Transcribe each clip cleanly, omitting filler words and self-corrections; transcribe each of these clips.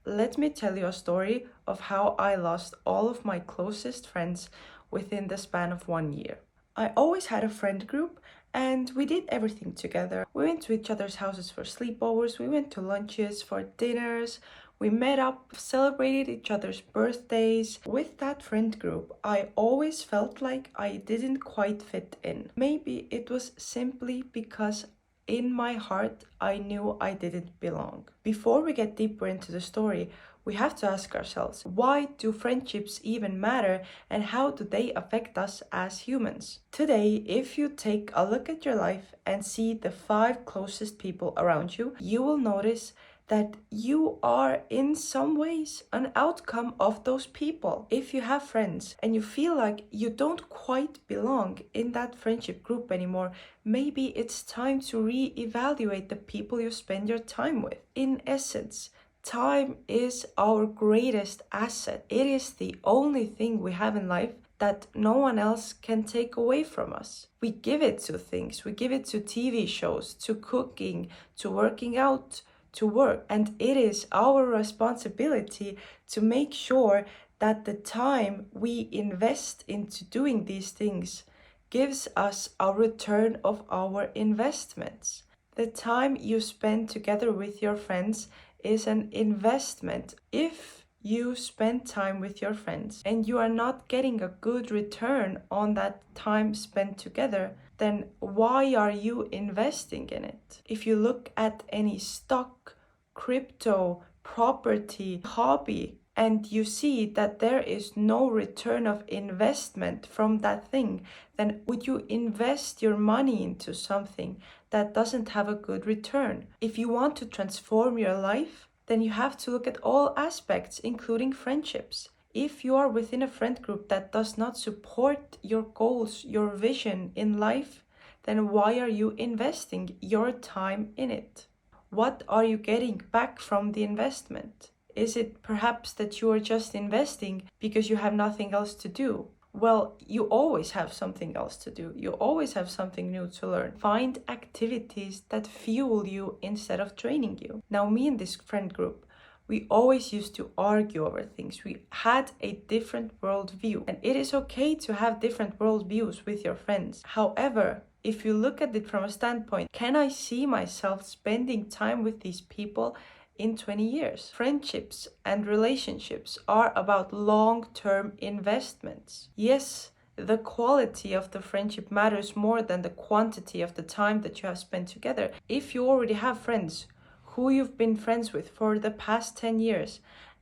let me tell you a story of how I lost all of my closest friends within the span of 1 year. I always had a friend group and we did everything together. We went to each other's houses for sleepovers, we went to lunches, for dinners, we met up, celebrated each other's birthdays. With that friend group, I always felt like I didn't quite fit in. Maybe it was simply because in my heart, I knew I didn't belong. Before we get deeper into the story, we have to ask ourselves, why do friendships even matter and how do they affect us as humans? Today, if you take a look at your life and see the 5 closest people around you, you will notice that you are in some ways an outcome of those people. If you have friends and you feel like you don't quite belong in that friendship group anymore, maybe it's time to re-evaluate the people you spend your time with. In essence, time is our greatest asset. It is the only thing we have in life that no one else can take away from us. We give it to things, we give it to TV shows, to cooking, to working out, to work, and it is our responsibility to make sure that the time we invest into doing these things gives us a return of our investments. The time you spend together with your friends is an investment. If you spend time with your friends and you are not getting a good return on that time spent together, then why are you investing in it? If you look at any stock, crypto, property, hobby, and you see that there is no return of investment from that thing, then would you invest your money into something that doesn't have a good return? If you want to transform your life, then you have to look at all aspects, including friendships. If you are within a friend group that does not support your goals, your vision in life, then why are you investing your time in it? What are you getting back from the investment? Is it perhaps that you are just investing because you have nothing else to do? Well, you always have something else to do. You always have something new to learn. Find activities that fuel you instead of draining you. Now, me and this friend group, we always used to argue over things. We had a different worldview, and it is okay to have different worldviews with your friends. However, if you look at it from a standpoint, can I see myself spending time with these people in 20 years? Friendships and relationships are about long-term investments. Yes, the quality of the friendship matters more than the quantity of the time that you have spent together. If you already have friends who you've been friends with for the past 10 years,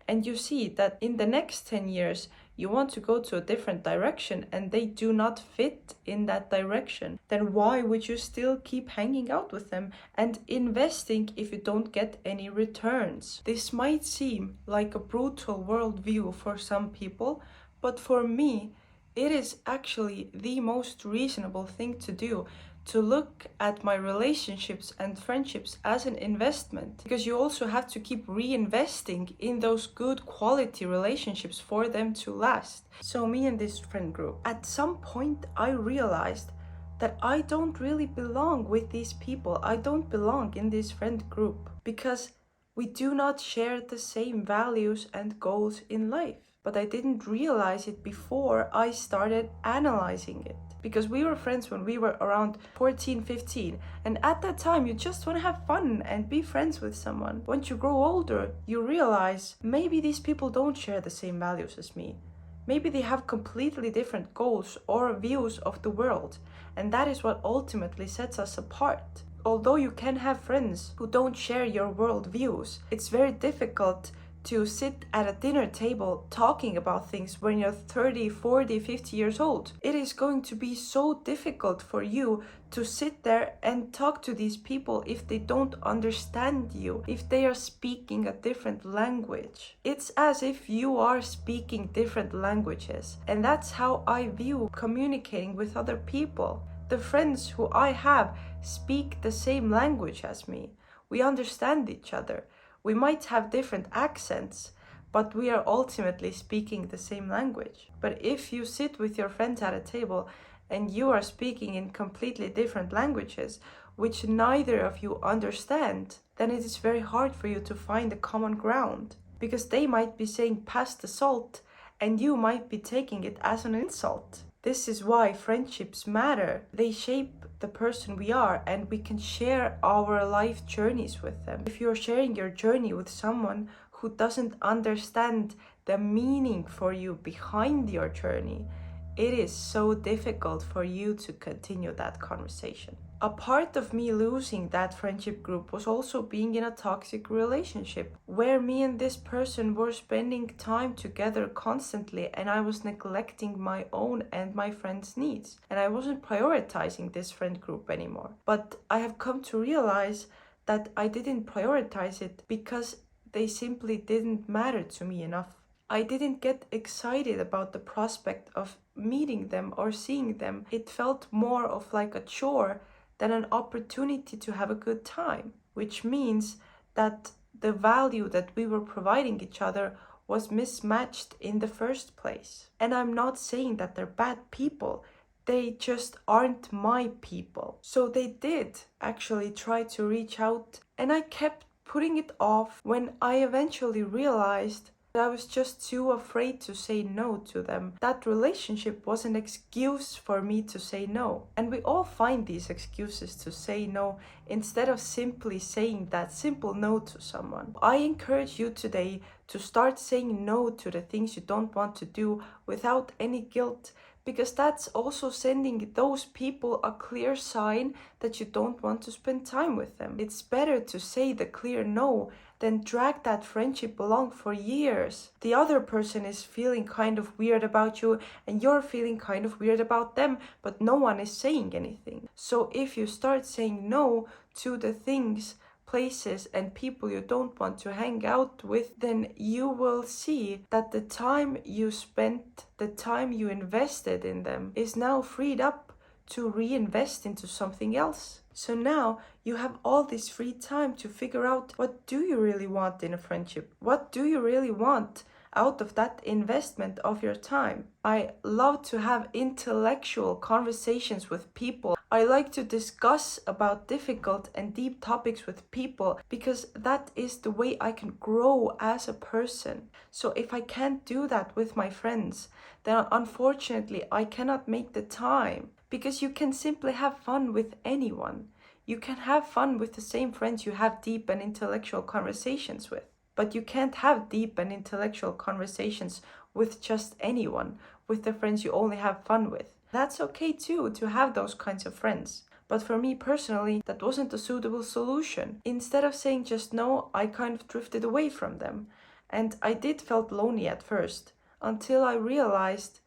and you see that in the next 10 years, you want to go to a different direction and they do not fit in that direction, then why would you still keep hanging out with them and investing if you don't get any returns? This might seem like a brutal worldview for some people, but for me, it is actually the most reasonable thing to do, to look at my relationships and friendships as an investment, because you also have to keep reinvesting in those good quality relationships for them to last. So me and this friend group, at some point I realized that I don't really belong with these people. I don't belong in this friend group because we do not share the same values and goals in life. But I didn't realize it before I started analyzing it. Because we were friends when we were around 14, 15. And at that time, you just want to have fun and be friends with someone. Once you grow older, you realize maybe these people don't share the same values as me. Maybe they have completely different goals or views of the world. And that is what ultimately sets us apart. Although you can have friends who don't share your world views, it's very difficult to sit at a dinner table talking about things when you're 30, 40, 50 years old. It is going to be so difficult for you to sit there and talk to these people if they don't understand you, if they are speaking a different language. It's as if you are speaking different languages. And that's how I view communicating with other people. The friends who I have speak the same language as me. We understand each other. We might have different accents, but we are ultimately speaking the same language. But if you sit with your friends at a table and you are speaking in completely different languages, which neither of you understand, then it is very hard for you to find a common ground. because they might be saying pass the salt and you might be taking it as an insult. This is why friendships matter. They shape the person we are, and we can share our life journeys with them. If you're sharing your journey with someone who doesn't understand the meaning for you behind your journey, it is so difficult for you to continue that conversation. A part of me losing that friendship group was also being in a toxic relationship where me and this person were spending time together constantly, and I was neglecting my own and my friends' needs, and I wasn't prioritizing this friend group anymore. But I have come to realize that I didn't prioritize it because they simply didn't matter to me enough. I didn't get excited about the prospect of meeting them or seeing them. It felt more of like a chore than an opportunity to have a good time, which means that the value that we were providing each other was mismatched in the first place. And I'm not saying that they're bad people, they just aren't my people. So they did actually try to reach out, and I kept putting it off when I eventually realized I was just too afraid to say no to them. That relationship was an excuse for me to say no. And we all find these excuses to say no instead of simply saying that simple no to someone. I encourage you today to start saying no to the things you don't want to do without any guilt, because that's also sending those people a clear sign that you don't want to spend time with them. It's better to say the clear no than drag that friendship along for years. The other person is feeling kind of weird about you and you're feeling kind of weird about them, but no one is saying anything. So if you start saying no to the things, places and people you don't want to hang out with, then you will see that the time you spent, the time you invested in them is now freed up to reinvest into something else. So now you have all this free time to figure out, what do you really want in a friendship? What do you really want out of that investment of your time? I love to have intellectual conversations with people. I like to discuss about difficult and deep topics with people because that is the way I can grow as a person. So if I can't do that with my friends, then unfortunately I cannot make the time. Because you can simply have fun with anyone. You can have fun with the same friends you have deep and intellectual conversations with. But you can't have deep and intellectual conversations with just anyone, with the friends you only have fun with. That's okay too, to have those kinds of friends. But for me personally, that wasn't a suitable solution. Instead of saying just no, I kind of drifted away from them. And I did felt lonely at first, until I realized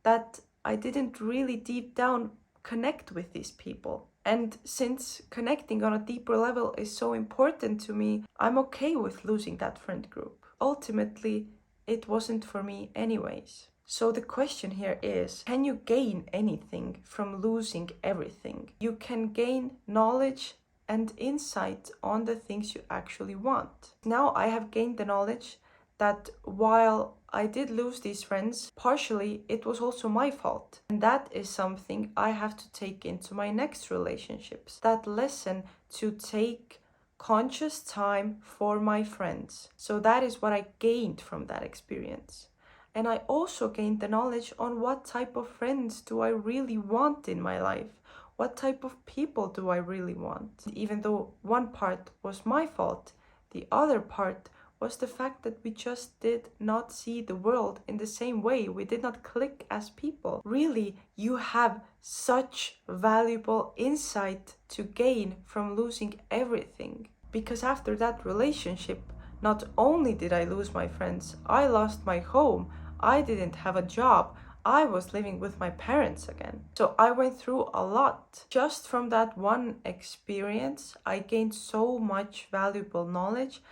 that I didn't really deep down connect with these people. And since connecting on a deeper level is so important to me, I'm okay with losing that friend group. Ultimately, it wasn't for me anyways. So the question here is, can you gain anything from losing everything? You can gain knowledge and insight on the things you actually want. Now I have gained the knowledge that while I did lose these friends, partially it was also my fault. And that is something I have to take into my next relationships. That lesson to take conscious time for my friends. So that is what I gained from that experience. And I also gained the knowledge on what type of friends do I really want in my life. What type of people do I really want? Even though one part was my fault, the other part was the fact that we just did not see the world in the same way. We did not click as people. Really, you have such valuable insight to gain from losing everything. Because after that relationship, not only did I lose my friends, I lost my home. I didn't have a job. I was living with my parents again. So I went through a lot. Just from that one experience, I gained so much valuable knowledge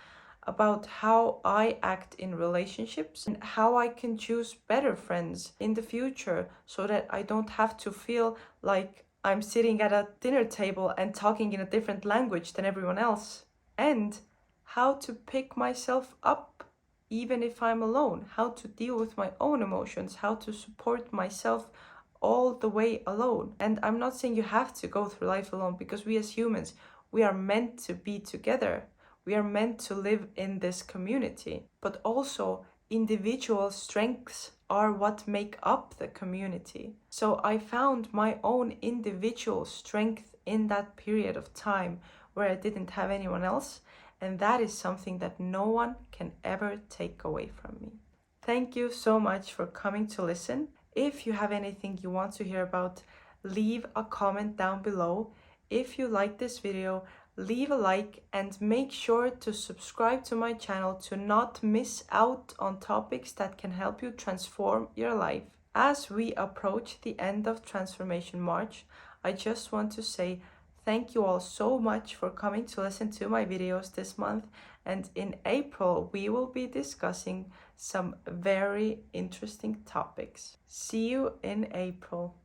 about how I act in relationships and how I can choose better friends in the future so that I don't have to feel like I'm sitting at a dinner table and talking in a different language than everyone else. And how to pick myself up even if I'm alone, how to deal with my own emotions, how to support myself all the way alone. And I'm not saying you have to go through life alone, because we as humans, we are meant to be together. we are meant to live in this community, but also individual strengths are what make up the community. So I found my own individual strength in that period of time where I didn't have anyone else, and that is something that no one can ever take away from me. Thank you so much for coming to listen. If you have anything you want to hear about, leave a comment down below. If you like this video, leave a like and make sure to subscribe to my channel to not miss out on topics that can help you transform your life. As we approach the end of Transformation March, I just want to say thank you all so much for coming to listen to my videos this month, and in April we will be discussing some very interesting topics. See you in April.